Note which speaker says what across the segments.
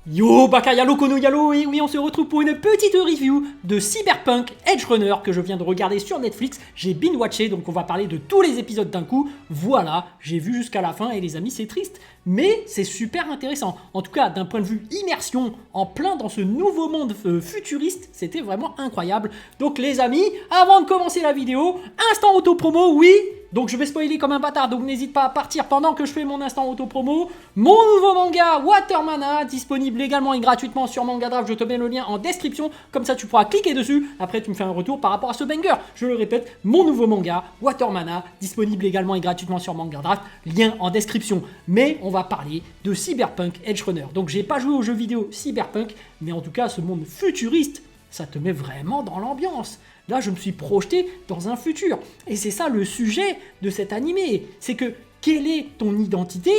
Speaker 1: Yo Bakayalo Kono Yalo, et oui on se retrouve pour une petite review de Cyberpunk Edgerunner que je viens de regarder sur Netflix. J'ai binge-watché, donc on va parler de tous les épisodes d'un coup. Voilà, j'ai vu jusqu'à la fin et les amis c'est triste, mais c'est super intéressant. En tout cas d'un point de vue immersion, en plein dans ce nouveau monde futuriste, c'était vraiment incroyable. Donc les amis, avant de commencer la vidéo, instant auto-promo, oui. Donc je vais spoiler comme un bâtard, donc n'hésite pas à partir pendant que je fais mon instant auto-promo. Mon nouveau manga Watermana, disponible légalement et gratuitement sur Manga Draft, je te mets le lien en description, comme ça tu pourras cliquer dessus, après tu me fais un retour par rapport à ce banger. Je le répète, mon nouveau manga Watermana, disponible légalement et gratuitement sur Manga Draft, lien en description. Mais on va parler de Cyberpunk Edgerunner. Donc j'ai pas joué au jeu vidéo Cyberpunk, mais en tout cas ce monde futuriste, ça te met vraiment dans l'ambiance. Là, je me suis projeté dans un futur. Et c'est ça le sujet de cet animé. C'est que, quelle est ton identité?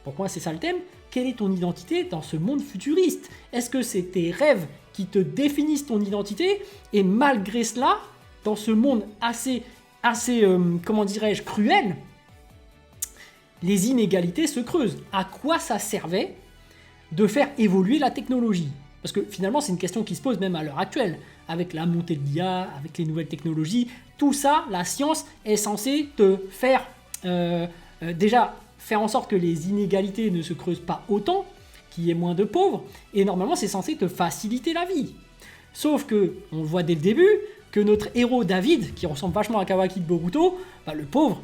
Speaker 1: Pour moi, c'est ça le thème. Quelle est ton identité dans ce monde futuriste? Est-ce que c'est tes rêves qui te définissent ton identité? Et malgré cela, dans ce monde assez comment dirais-je, cruel, les inégalités se creusent. À quoi ça servait de faire évoluer la technologie? Parce que finalement, c'est une question qui se pose même à l'heure actuelle. Avec la montée de l'IA, avec les nouvelles technologies, tout ça, la science est censée te faire déjà faire en sorte que les inégalités ne se creusent pas autant, qu'il y ait moins de pauvres, et normalement c'est censé te faciliter la vie. Sauf que, on le voit dès le début, que notre héros David, qui ressemble vachement à Kawaki de Boruto, bah, le pauvre,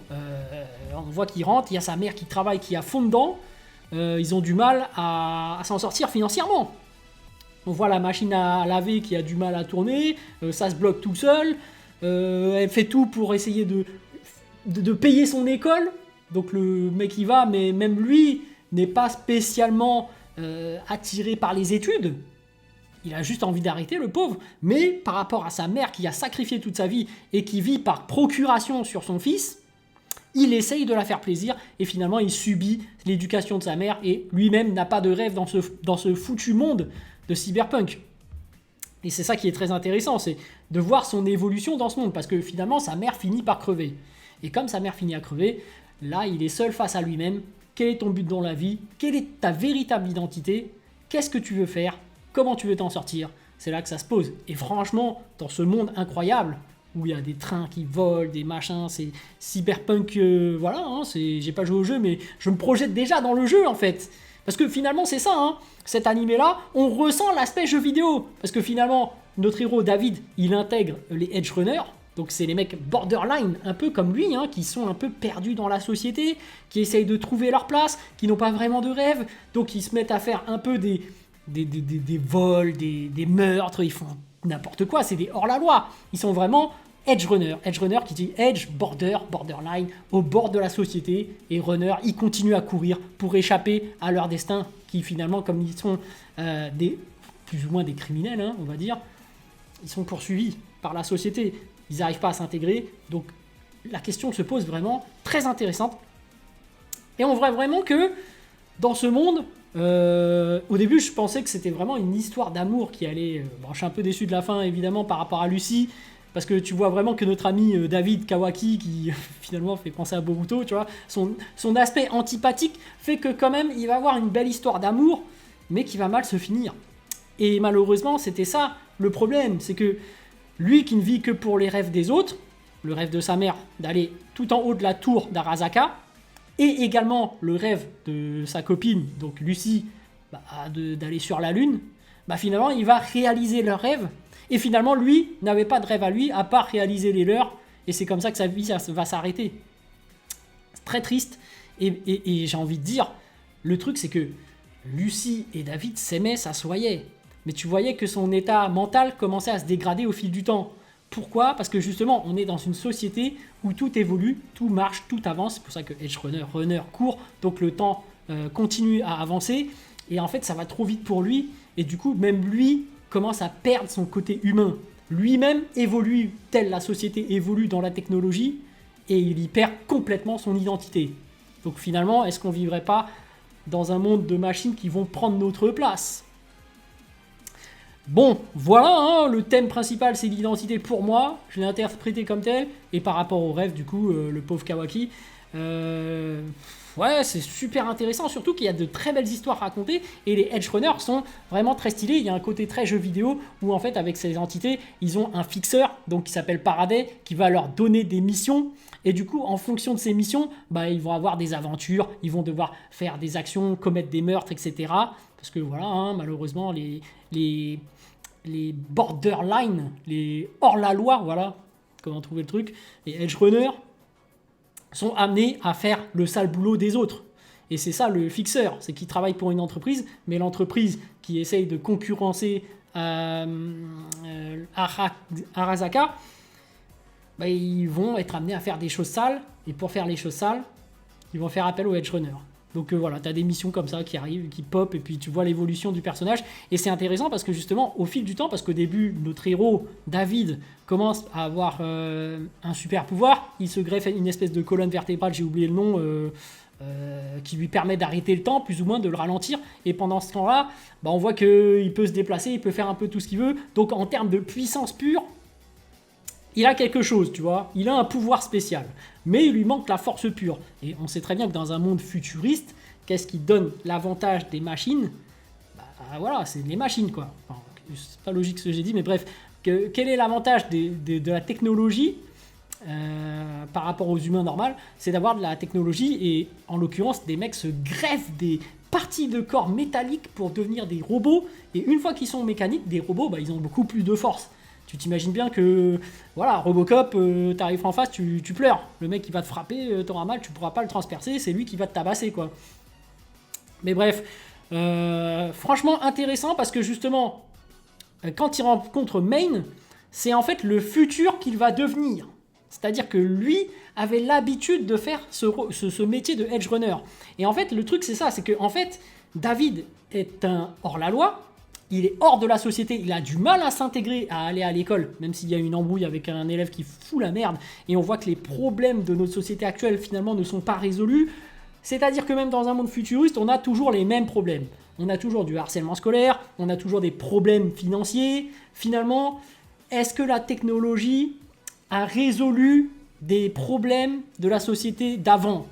Speaker 1: on voit qu'il rentre, il y a sa mère qui travaille, qui est à fond dedans, ils ont du mal à s'en sortir financièrement. On voit la machine à laver qui a du mal à tourner, ça se bloque tout seul, elle fait tout pour essayer de payer son école, donc le mec y va, mais même lui n'est pas spécialement attiré par les études, il a juste envie d'arrêter le pauvre, mais par rapport à sa mère qui a sacrifié toute sa vie et qui vit par procuration sur son fils, il essaye de la faire plaisir et finalement il subit l'éducation de sa mère et lui-même n'a pas de rêve dans ce foutu monde de Cyberpunk. Et c'est ça qui est très intéressant, c'est de voir son évolution dans ce monde, parce que finalement sa mère finit par crever. Et comme sa mère finit à crever, là il est seul face à lui-même. Quel est ton but dans la vie? Quelle est ta véritable identité? Qu'est-ce que tu veux faire? Comment tu veux t'en sortir? C'est là que ça se pose. Et franchement, dans ce monde incroyable, où il y a des trains qui volent, des machins, c'est Cyberpunk, voilà, hein, j'ai pas joué au jeu, mais je me projette déjà dans le jeu en fait. Parce que finalement c'est ça, hein, cet animé-là, on ressent l'aspect jeu vidéo. Parce que finalement, notre héros David, il intègre les Edgerunners, donc c'est les mecs borderline, un peu comme lui, hein, qui sont un peu perdus dans la société, qui essayent de trouver leur place, qui n'ont pas vraiment de rêve, donc ils se mettent à faire un peu des vols, des meurtres, ils font n'importe quoi, c'est des hors-la-loi. Ils sont vraiment Edgerunner qui dit Edge, borderline, au bord de la société, et runner, ils continuent à courir pour échapper à leur destin, qui finalement, comme ils sont plus ou moins des criminels, hein, on va dire, ils sont poursuivis par la société, ils n'arrivent pas à s'intégrer, donc la question se pose vraiment très intéressante, et on voit vraiment que dans ce monde, au début je pensais que c'était vraiment une histoire d'amour qui allait, bon, je suis un peu déçu de la fin évidemment par rapport à Lucy, parce que tu vois vraiment que notre ami David Kawaki, qui finalement fait penser à Boruto, tu vois, son aspect antipathique fait que quand même il va avoir une belle histoire d'amour, mais qui va mal se finir. Et malheureusement c'était ça le problème, c'est que lui qui ne vit que pour les rêves des autres, le rêve de sa mère d'aller tout en haut de la tour d'Arasaka, et également le rêve de sa copine, donc Lucy, d'aller sur la Lune, finalement il va réaliser leur rêve. Et finalement, lui n'avait pas de rêve à lui, à part réaliser les leurs. Et c'est comme ça que sa vie va s'arrêter. C'est très triste. Et j'ai envie de dire, le truc, c'est que Lucy et David s'aimaient, ça se voyait. Mais tu voyais que son état mental commençait à se dégrader au fil du temps. Pourquoi? Parce que justement, on est dans une société où tout évolue, tout marche, tout avance. C'est pour ça que Runner court. Donc le temps continue à avancer. Et en fait, ça va trop vite pour lui. Et du coup, même lui commence à perdre son côté humain. Lui-même évolue, telle la société évolue dans la technologie, et il y perd complètement son identité. Donc finalement, est-ce qu'on ne vivrait pas dans un monde de machines qui vont prendre notre place? Bon, voilà, hein, le thème principal c'est l'identité pour moi, je l'ai interprété comme tel, et par rapport au rêve du coup, le pauvre Kawaki, Ouais, c'est super intéressant, surtout qu'il y a de très belles histoires racontées et les Edge Runners sont vraiment très stylés. Il y a un côté très jeu vidéo où en fait avec ces entités, ils ont un fixeur donc qui s'appelle Faraday qui va leur donner des missions et du coup en fonction de ces missions, bah, ils vont avoir des aventures, ils vont devoir faire des actions, commettre des meurtres, etc. Parce que voilà, hein, malheureusement les borderline, les hors-la-loi, voilà comment trouver le truc, les Edge Runners sont amenés à faire le sale boulot des autres. Et c'est ça le fixeur, c'est qu'ils travaillent pour une entreprise, mais l'entreprise qui essaye de concurrencer Arasaka, bah, ils vont être amenés à faire des choses sales, et pour faire les choses sales, ils vont faire appel aux Edge Runners. Donc voilà, tu as des missions comme ça qui arrivent, qui pop, et puis tu vois l'évolution du personnage. Et c'est intéressant parce que justement, au fil du temps, parce qu'au début, notre héros, David, commence à avoir un super pouvoir. Il se greffe une espèce de colonne vertébrale, j'ai oublié le nom, qui lui permet d'arrêter le temps, plus ou moins de le ralentir. Et pendant ce temps-là, bah, on voit qu'il peut se déplacer, il peut faire un peu tout ce qu'il veut. Donc en termes de puissance pure, il a quelque chose, tu vois, il a un pouvoir spécial, mais il lui manque la force pure. Et on sait très bien que dans un monde futuriste, qu'est-ce qui donne l'avantage des machines? Bah voilà, c'est les machines, quoi. Enfin, c'est pas logique ce que j'ai dit, mais bref, quel est l'avantage de la technologie par rapport aux humains normaux? C'est d'avoir de la technologie, et en l'occurrence, des mecs se greffent des parties de corps métalliques pour devenir des robots, et une fois qu'ils sont mécaniques, des robots, bah, ils ont beaucoup plus de force. Tu t'imagines bien que, voilà, Robocop, t'arrives en face, tu pleures. Le mec, il va te frapper, t'auras mal, tu pourras pas le transpercer, c'est lui qui va te tabasser, quoi. Mais bref, franchement intéressant parce que justement, quand il rencontre Main, c'est en fait le futur qu'il va devenir. C'est-à-dire que lui avait l'habitude de faire ce métier de Edge Runner. Et en fait, le truc, c'est ça, c'est que en fait, David est un hors-la-loi. Il est hors de la société, il a du mal à s'intégrer, à aller à l'école, même s'il y a une embrouille avec un élève qui fout la merde, et on voit que les problèmes de notre société actuelle finalement ne sont pas résolus. C'est-à-dire que même dans un monde futuriste, on a toujours les mêmes problèmes. On a toujours du harcèlement scolaire, on a toujours des problèmes financiers. Finalement, est-ce que la technologie a résolu des problèmes de la société d'avant?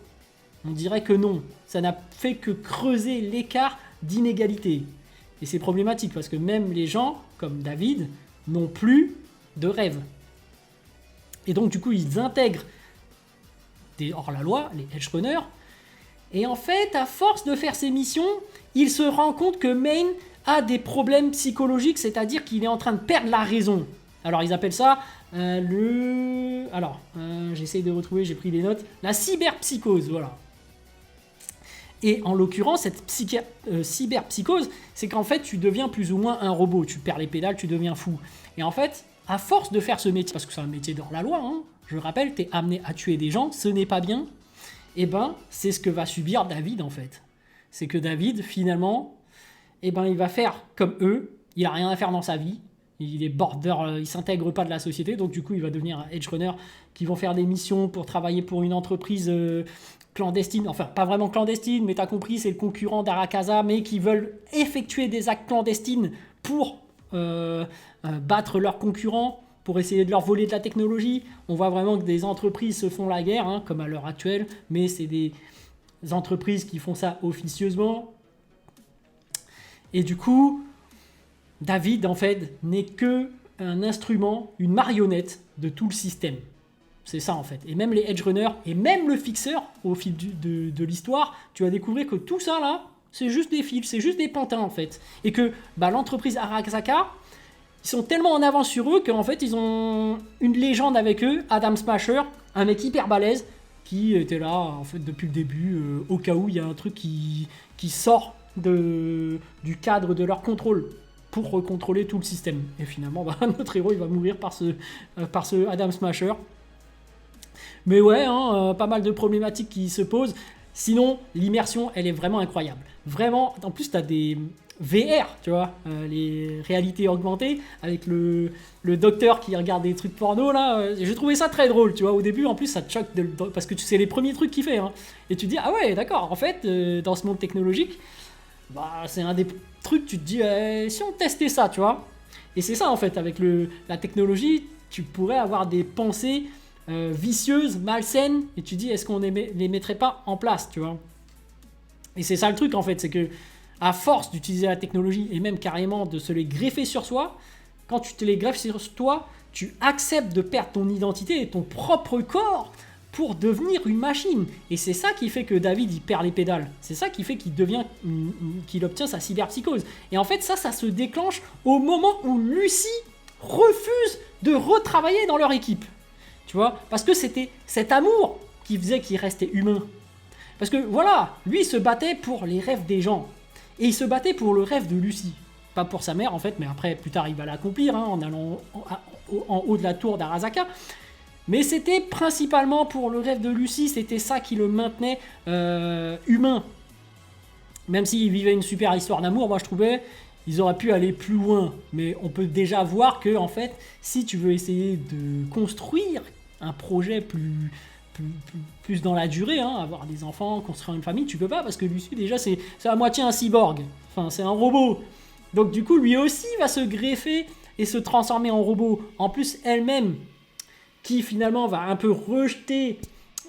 Speaker 1: On dirait que non. Ça n'a fait que creuser l'écart d'inégalité. Et c'est problématique parce que même les gens, comme David, n'ont plus de rêve. Et donc, du coup, ils intègrent des hors-la-loi, les Edge Runners. Et en fait, à force de faire ces missions, il se rend compte que Main a des problèmes psychologiques, c'est-à-dire qu'il est en train de perdre la raison. Alors, ils appellent ça j'essaye de retrouver, j'ai pris des notes. La cyberpsychose, voilà. Et en l'occurrence, cette cyberpsychose, c'est qu'en fait, tu deviens plus ou moins un robot. Tu perds les pédales, tu deviens fou. Et en fait, à force de faire ce métier, parce que c'est un métier d'hors-la-loi, hein, je rappelle, tu es amené à tuer des gens, ce n'est pas bien. Et ben, c'est ce que va subir David, en fait. C'est que David, finalement, il va faire comme eux. Il a rien à faire dans sa vie. Il est il s'intègre pas de la société. Donc, du coup, il va devenir un Edge Runner qui vont faire des missions pour travailler pour une entreprise clandestine, enfin pas vraiment clandestine, mais t'as compris, c'est le concurrent d'Arakaza, mais qui veulent effectuer des actes clandestines pour battre leurs concurrents, pour essayer de leur voler de la technologie. On voit vraiment que des entreprises se font la guerre, hein, comme à l'heure actuelle, mais c'est des entreprises qui font ça officieusement. Et du coup, David, en fait, n'est que un instrument, une marionnette de tout le système. C'est ça en fait. Et même les Edge Runners et même le fixeur, au fil de l'histoire, tu vas découvrir que tout ça là, c'est juste des fils, c'est juste des pantins en fait. Et que l'entreprise Arasaka, ils sont tellement en avance sur eux qu'en fait ils ont une légende avec eux, Adam Smasher, un mec hyper balèze qui était là en fait depuis le début, au cas où il y a un truc qui sort du cadre de leur contrôle pour recontrôler tout le système. Et finalement, notre héros il va mourir par ce Adam Smasher. Mais ouais, pas mal de problématiques qui se posent. Sinon, l'immersion, elle est vraiment incroyable. Vraiment, en plus, tu as des VR, tu vois, les réalités augmentées, avec le docteur qui regarde des trucs porno, là. J'ai trouvé ça très drôle, tu vois. Au début, en plus, ça te choque, parce que c'est les premiers trucs qu'il fait. Hein. Et tu te dis, ah ouais, d'accord, en fait, dans ce monde technologique, c'est un des trucs, tu te dis, si on testait ça, tu vois. Et c'est ça, en fait, avec la technologie, tu pourrais avoir des pensées vicieuses, malsaines, et tu dis est-ce qu'on les mettrait pas en place, tu vois. Et c'est ça le truc en fait, c'est que à force d'utiliser la technologie et même carrément de se les greffer sur soi, quand tu te les greffes sur toi, tu acceptes de perdre ton identité et ton propre corps pour devenir une machine. Et c'est ça qui fait que David il perd les pédales. C'est ça qui fait qu'il obtient sa cyberpsychose. Et en fait ça se déclenche au moment où Lucy refuse de retravailler dans leur équipe. Tu vois, parce que c'était cet amour qui faisait qu'il restait humain. Parce que voilà, lui il se battait pour les rêves des gens. Et il se battait pour le rêve de Lucy. Pas pour sa mère en fait, mais après plus tard il va l'accomplir en allant en haut de la tour d'Arasaka. Mais c'était principalement pour le rêve de Lucy, c'était ça qui le maintenait humain. Même s'ils vivaient une super histoire d'amour, moi je trouvais ils auraient pu aller plus loin. Mais on peut déjà voir que en fait, si tu veux essayer de construire un projet plus dans la durée, hein, avoir des enfants, construire une famille, tu peux pas parce que Lucy déjà c'est à moitié un cyborg. Enfin c'est un robot. Donc du coup lui aussi va se greffer et se transformer en robot. En plus elle-même qui finalement va un peu rejeter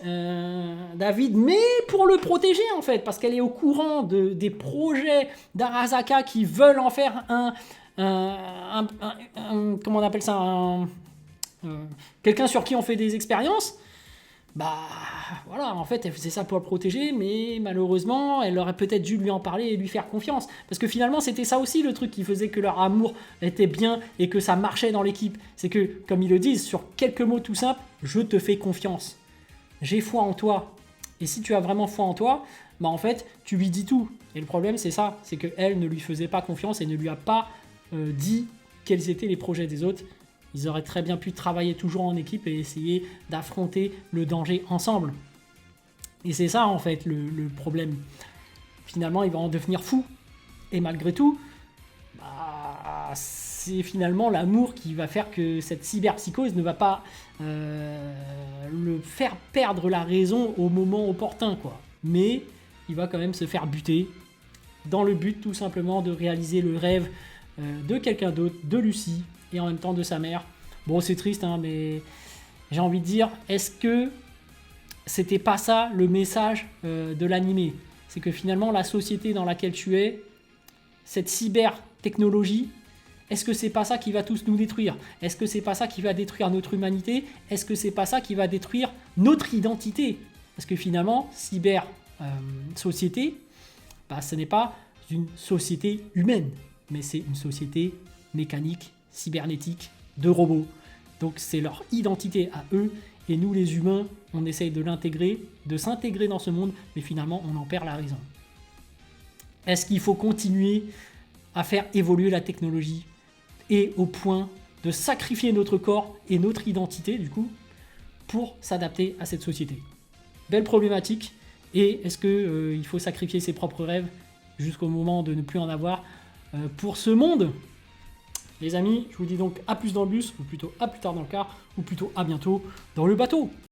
Speaker 1: David, mais pour le protéger en fait, parce qu'elle est au courant des projets d'Arasaka qui veulent en faire comment on appelle ça, quelqu'un sur qui on fait des expériences. Bah voilà, en fait elle faisait ça pour le protéger, mais malheureusement elle aurait peut-être dû lui en parler et lui faire confiance, parce que finalement c'était ça aussi le truc qui faisait que leur amour était bien et que ça marchait dans l'équipe, c'est que comme ils le disent sur quelques mots tout simples, je te fais confiance, j'ai foi en toi, et si tu as vraiment foi en toi, bah en fait tu lui dis tout, et le problème c'est ça, c'est qu'elle ne lui faisait pas confiance et ne lui a pas dit quels étaient les projets des autres. Ils auraient très bien pu travailler toujours en équipe et essayer d'affronter le danger ensemble. Et c'est ça en fait le problème. Finalement, il va en devenir fou. Et malgré tout, bah, c'est finalement l'amour qui va faire que cette cyberpsychose ne va pas le faire perdre la raison au moment opportun, quoi. Mais il va quand même se faire buter dans le but tout simplement de réaliser le rêve de quelqu'un d'autre, de Lucy, et en même temps de sa mère. Bon, c'est triste, hein, mais j'ai envie de dire, est-ce que c'était pas ça le message de l'animé? C'est que finalement, la société dans laquelle tu es, cette cyber-technologie, est-ce que c'est pas ça qui va tous nous détruire? Est-ce que c'est pas ça qui va détruire notre humanité? Est-ce que c'est pas ça qui va détruire notre identité? Parce que finalement, cyber-société, bah, ce n'est pas une société humaine, mais c'est une société mécanique, cybernétique, de robots. Donc c'est leur identité à eux, et nous les humains, on essaye de l'intégrer, de s'intégrer dans ce monde, mais finalement on en perd la raison. Est-ce qu'il faut continuer à faire évoluer la technologie et au point de sacrifier notre corps et notre identité du coup pour s'adapter à cette société? Belle problématique. Et est-ce qu'il faut sacrifier ses propres rêves jusqu'au moment de ne plus en avoir pour ce monde? Les amis, je vous dis donc à plus dans le bus, ou plutôt à plus tard dans le car, ou plutôt à bientôt dans le bateau.